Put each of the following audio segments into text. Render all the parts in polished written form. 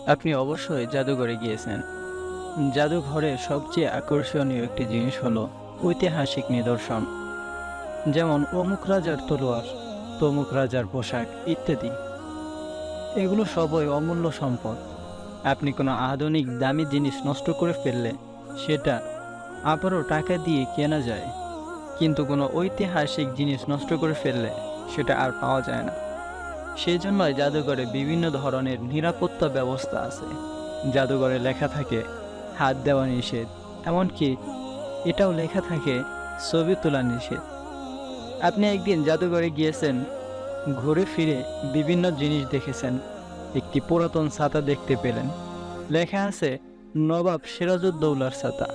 আপনি অবশ্যই জাদুঘরে গিয়েছেন। জাদুঘরের সবচেয়ে আকর্ষণীয় একটি জিনিস হলো ঐতিহাসিক নিদর্শন, যেমন অমুক রাজার তলোয়ার, তমুক রাজার পোশাক ইত্যাদি। এগুলো সবই অমূল্য সম্পদ। আপনি কোনো আধুনিক দামি জিনিস নষ্ট করে ফেললে সেটা আবারও টাকা দিয়ে কেনা যায়, কিন্তু কোনো ঐতিহাসিক জিনিস নষ্ট করে ফেললে সেটা আর পাওয়া যায় না। সেই জন্যই জাদুঘরে বিভিন্ন ধরনের নিরাপত্তা ব্যবস্থা আছে। জাদুঘরে লেখা থাকে হাত দেওয়া নিষেধ, এমনকি এটাও লেখা থাকে ছবি তোলা নিষেধ। আপনি একদিন জাদুঘরে গিয়েছেন, ঘুরে ফিরে বিভিন্ন জিনিস দেখেছেন, একটি পুরাতন ছাতা দেখতে পেলেন, লেখা আছে নবাব সিরাজউদ্দৌলার ছাতা।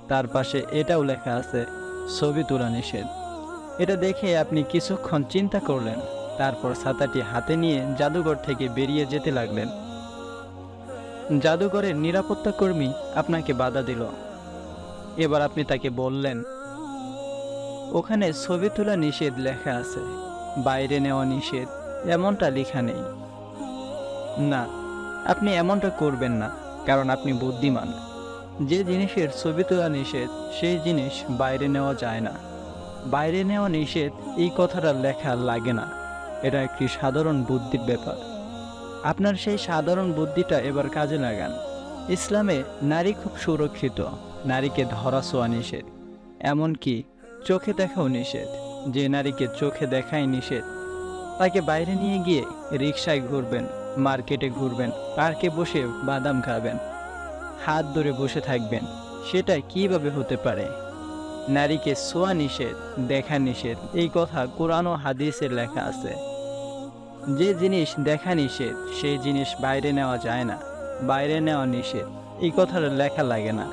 তার পাশে এটাও লেখা আছে ছবি তোলা নিষেধ। এটা দেখে আপনি কিছুক্ষণ চিন্তা করলেন, তারপর ছাতাটি হাতে নিয়ে জাদুঘর থেকে বেরিয়ে যেতে লাগলেন। জাদুঘরের নিরাপত্তা কর্মী আপনাকে বাধা দিল। এবার আপনি তাকে বললেন, ওখানে ছবি তোলা নিষেধ লেখা আছে, বাইরে নেওয়া নিষেধ এমনটা লেখা নেই। না, আপনি এমনটা করবেন না, কারণ আপনি বুদ্ধিমান। যে জিনিসের ছবি তোলা নিষেধ সেই জিনিস বাইরে নেওয়া যায় না। বাইরে নেওয়া নিষেধ এই কথাটা লেখা লাগে না। এটা একটি সাধারণ বুদ্ধির ব্যাপার। আপনার সেই সাধারণ বুদ্ধিটা এবার কাজে লাগান। ইসলামে নারী খুব সুরক্ষিত। নারীকে ধরা ছোঁয়া নিষেধ, এমনকি চোখে দেখাও নিষেধ। যে নারীকে চোখে দেখাই নিষেধ, তাকে বাইরে নিয়ে গিয়ে রিকশায় ঘুরবেন, মার্কেটে ঘুরবেন, পার্কে বসে বাদাম খাবেন, হাত ধরে বসে থাকবেন, সেটা কিভাবে হতে পারে? নারীকে ছোঁয়া নিষেধ, দেখা নিষেধ, এই কথা কোরআন ও হাদিসে লেখা আছে। যে জিনিস দেখা নিষেধ সেই জিনিস বাইরে নেওয়া যায় না, বাইরে নেওয়া নিষেধ, এই কথাটা লেখা লাগে না।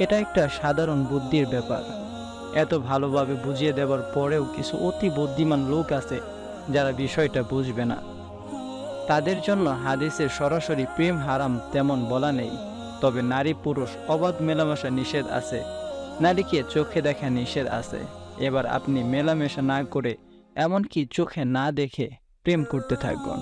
এটা একটা সাধারণ বুদ্ধির ব্যাপার। এত ভালোভাবে বুঝিয়ে দেওয়ার পরেও কিছু অতি বুদ্ধিমান লোক আছে যারা বিষয়টা বুঝবে না। তাদের জন্য হাদিসে সরাসরি প্রেম হারাম তেমন বলা নেই, তবে নারী পুরুষ অবাধ মেলামেশা নিষেধ আছে, নারীকে চোখে দেখা নিষেধ আছে। এবার আপনি মেলামেশা না করে, এমনকি চোখে না দেখে প্রেম করতে থাকুন।